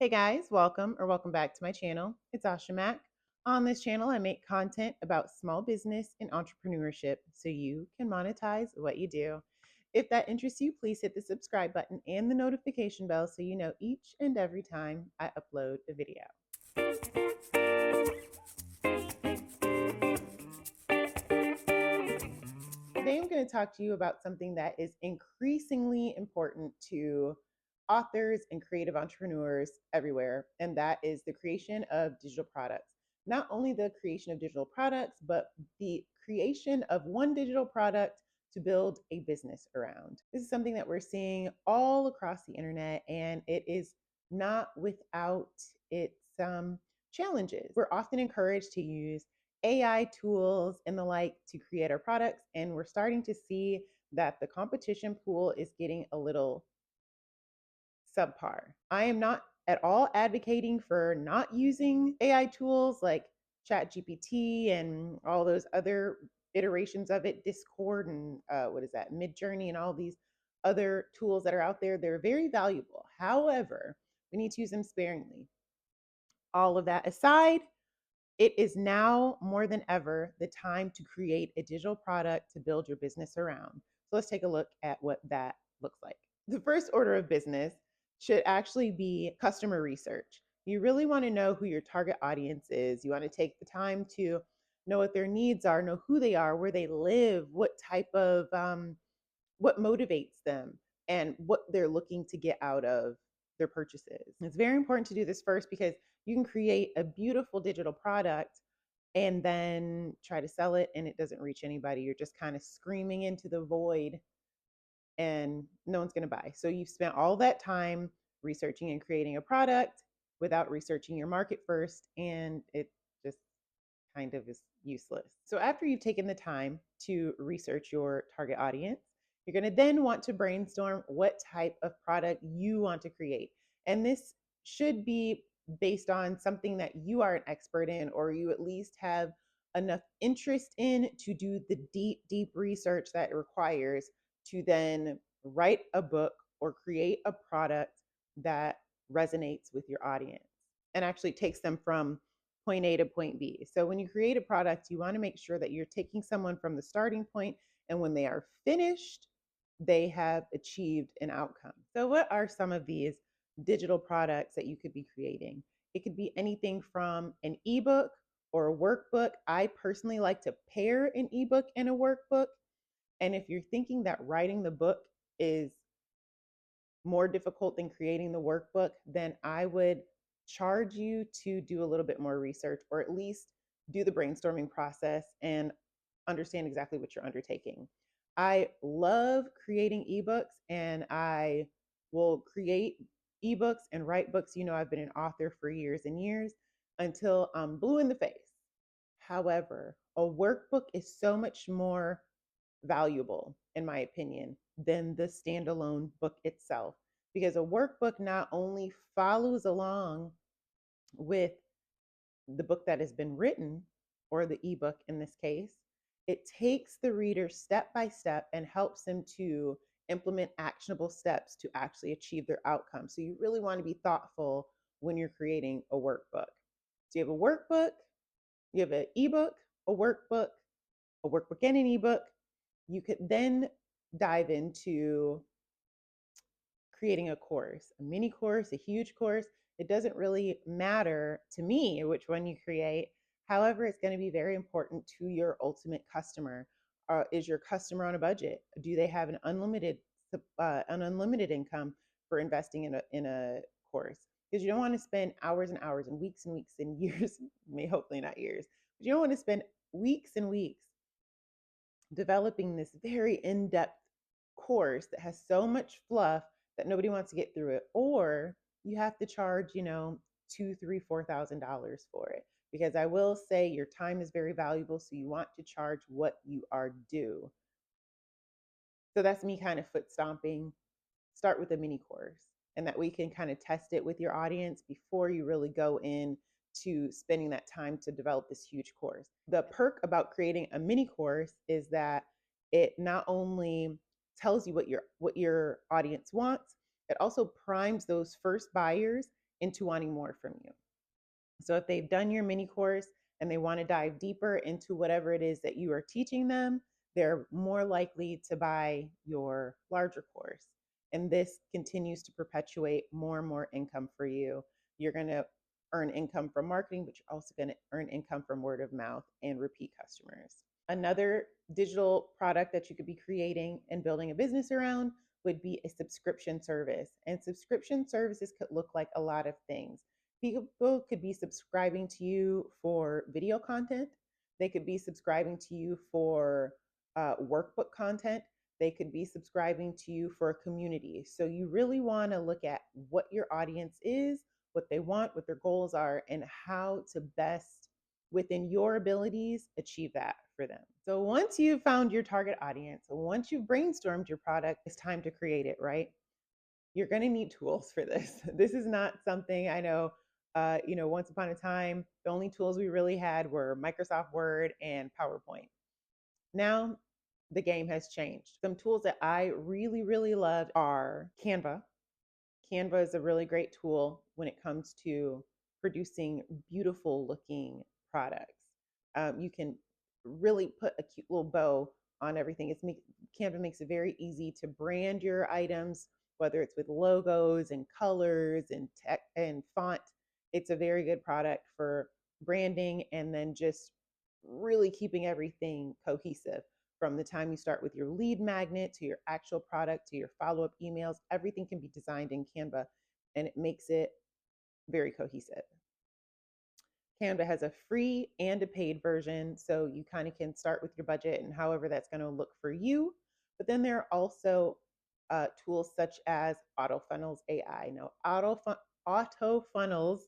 Hey guys, welcome back to my channel. It's Asha Mack. On this channel, I make content about small business and entrepreneurship so you can monetize what you do. If that interests you, please hit the subscribe button and the notification bell so you know each and every time I upload a video. Today, I'm going to talk to you about something that is increasingly important to authors and creative entrepreneurs everywhere, and that is the creation of digital products. Not only the creation of digital products, but the creation of one digital product to build a business around. This is something that we're seeing all across the internet, and it is not without its challenges. We're often encouraged to use AI tools and the like to create our products. And we're starting to see that the competition pool is getting a little subpar. I am not at all advocating for not using AI tools like ChatGPT and all those other iterations of it, Discord and what is that, Midjourney and all these other tools that are out there. They're very valuable. However, we need to use them sparingly. All of that aside, it is now more than ever the time to create a digital product to build your business around. So let's take a look at what that looks like. The first order of business should actually be customer research. You really want to know who your target audience is. You want to take the time to know what their needs are, know who they are, where they live, what type of what motivates them, and what they're looking to get out of their purchases. It's very important to do this first because you can create a beautiful digital product and then try to sell it and it doesn't reach anybody. You're just kind of screaming into the void and no one's going to buy. So you've spent all that time researching and creating a product without researching your market first, and it just kind of is useless. So after you've taken the time to research your target audience, you're going to then want to brainstorm what type of product you want to create. And this should be based on something that you are an expert in, or you at least have enough interest in to do the deep research that it requires to then write a book or create a product that resonates with your audience and actually takes them from point A to point B. So when you create a product, you want to make sure that you're taking someone from the starting point, and when they are finished, they have achieved an outcome. So what are some of these digital products that you could be creating? It could be anything from an ebook or a workbook. I personally like to pair an ebook and a workbook. And if you're thinking that writing the book is more difficult than creating the workbook, then I would charge you to do a little bit more research, or at least do the brainstorming process and understand exactly what you're undertaking. I love creating ebooks, and I will create ebooks and write books. You know, I've been an author for years and years until I'm blue in the face. However, a workbook is so much more valuable, in my opinion, than the standalone book itself. Because a workbook not only follows along with the book that has been written, or the ebook in this case, it takes the reader step by step and helps them to implement actionable steps to actually achieve their outcome. So you really want to be thoughtful when you're creating a workbook. So you have a workbook, you have an ebook, a workbook and an ebook. You could then dive into creating a course, a mini course, a huge course. It doesn't really matter to me which one you create. However, it's going to be very important to your ultimate customer. Is your customer on a budget? Do they have an unlimited income for investing in a course? Because you don't want to spend hours and hours and weeks and years, may hopefully not years, but you don't want to spend weeks and weeks developing this very in-depth course that has so much fluff that nobody wants to get through it, or you have to charge, $2, $3, $4,000 for it. Because I will say your time is very valuable, so you want to charge what you are due. So that's me kind of foot stomping. Start with a mini course, and that we can kind of test it with your audience before you really go in to spending that time to develop this huge course. The perk about creating a mini course is that it not only tells you what your audience wants, it also primes those first buyers into wanting more from you. So if they've done your mini course and they want to dive deeper into whatever it is that you are teaching them, they're more likely to buy your larger course. And this continues to perpetuate more and more income for you. You're going to earn income from marketing, but you're also going to earn income from word of mouth and repeat customers. Another digital product that you could be creating and building a business around would be a subscription service. And subscription services could look like a lot of things. People could be subscribing to you for video content. They could be subscribing to you for workbook content. They could be subscribing to you for a community. So you really want to look at what your audience is, what they want, what their goals are, and how to best, within your abilities, achieve that for them. So once you've found your target audience, once you've brainstormed your product, it's time to create it, right? You're going to need tools for this. This is not something I know, once upon a time, the only tools we really had were Microsoft Word and PowerPoint. Now the game has changed. Some tools that I really, really love are Canva. Canva is a really great tool when it comes to producing beautiful looking products. You can really put a cute little bow on everything. Canva makes it very easy to brand your items, whether it's with logos and colors and tech and font. It's a very good product for branding and then just really keeping everything cohesive from the time you start with your lead magnet to your actual product to your follow-up emails. Everything can be designed in Canva and it makes it very cohesive. Canva has a free and a paid version, so you kind of can start with your budget and however that's going to look for you. But then there are also tools such as AutoFunnels AI. Now, AutoFunnels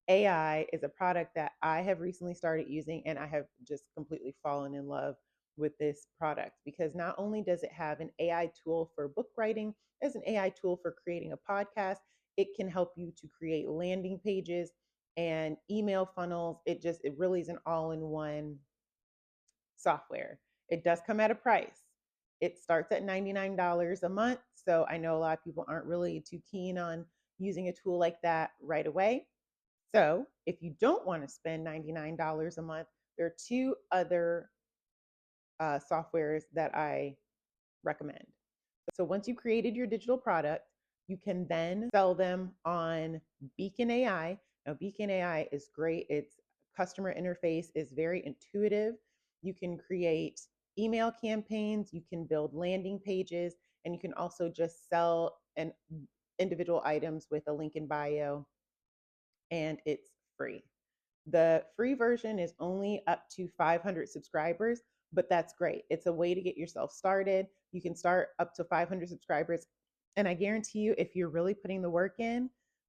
AI is a product that I have recently started using, and I have just completely fallen in love with this product because not only does it have an AI tool for book writing, there's an AI tool for creating a podcast. It can help you to create landing pages and email funnels. It really is an all-in-one software. It does come at a price. It starts at $99 a month. So I know a lot of people aren't really too keen on using a tool like that right away. So if you don't want to spend $99 a month, there are two other softwares that I recommend. So once you've created your digital product, you can then sell them on Beacon AI. Now, Beacon AI is great. Its customer interface is very intuitive. You can create email campaigns, you can build landing pages, and you can also just sell individual items with a link in bio, and it's free. The free version is only up to 500 subscribers, but that's great. It's a way to get yourself started. You can start up to 500 subscribers. And I guarantee you, if you're really putting the work in,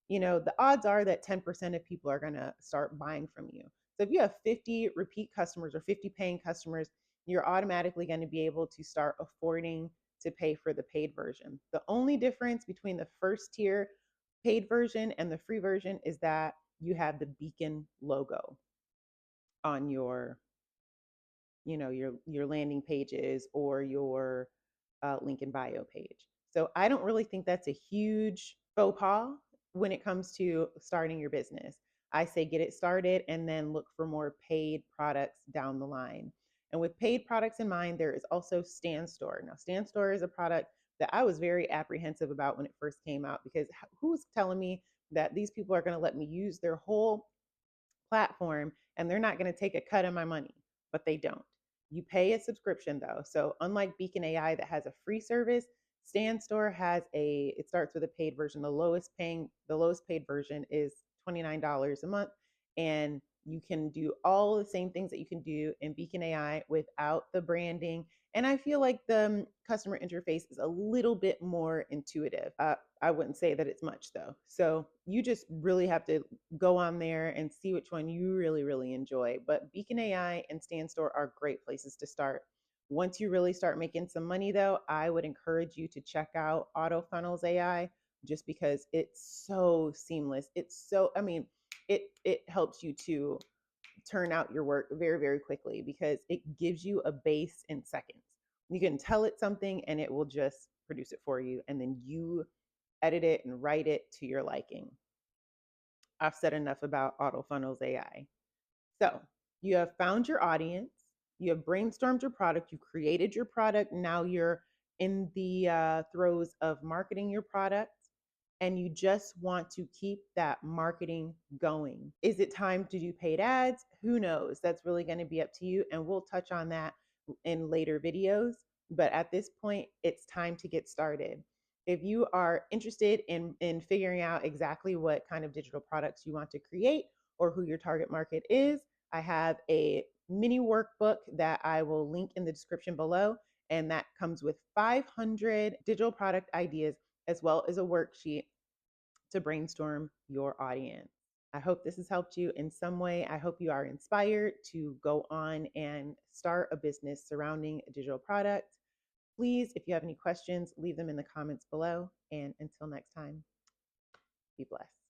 the odds are that 10% of people are going to start buying from you. So if you have 50 repeat customers or 50 paying customers, you're automatically going to be able to start affording to pay for the paid version. The only difference between the first tier paid version and the free version is that you have the Beacon logo on your landing pages or your link in bio page. So I don't really think that's a huge faux pas when it comes to starting your business. I say get it started and then look for more paid products down the line. And with paid products in mind, there is also Stan Store. Now, Stan Store is a product that I was very apprehensive about when it first came out because who's telling me that these people are going to let me use their whole platform and they're not going to take a cut of my money? But they don't. You pay a subscription though. So unlike Beacon AI that has a free service, Stan Store it starts with a paid version. The lowest paid version is $29 a month. And you can do all the same things that you can do in Beacon AI without the branding. And I feel like the customer interface is a little bit more intuitive. I wouldn't say that it's much though. So you just really have to go on there and see which one you really, really enjoy. But Beacon AI and Stan Store are great places to start. Once you really start making some money though, I would encourage you to check out AutoFunnels AI just because it's so seamless. It helps you to turn out your work very, very quickly because it gives you a base in seconds. You can tell it something and it will just produce it for you. And then you edit it and write it to your liking. I've said enough about AutoFunnels AI. So you have found your audience, you have brainstormed your product, you created your product, now you're in the throes of marketing your product, and you just want to keep that marketing going. Is it time to do paid ads? Who knows? That's really going to be up to you, and we'll touch on that in later videos. But at this point, it's time to get started. If you are interested in figuring out exactly what kind of digital products you want to create or who your target market is, I have a mini workbook that I will link in the description below. And that comes with 500 digital product ideas as well as a worksheet to brainstorm your audience. I hope this has helped you in some way. I hope you are inspired to go on and start a business surrounding a digital product. Please, if you have any questions, leave them in the comments below. And until next time, be blessed.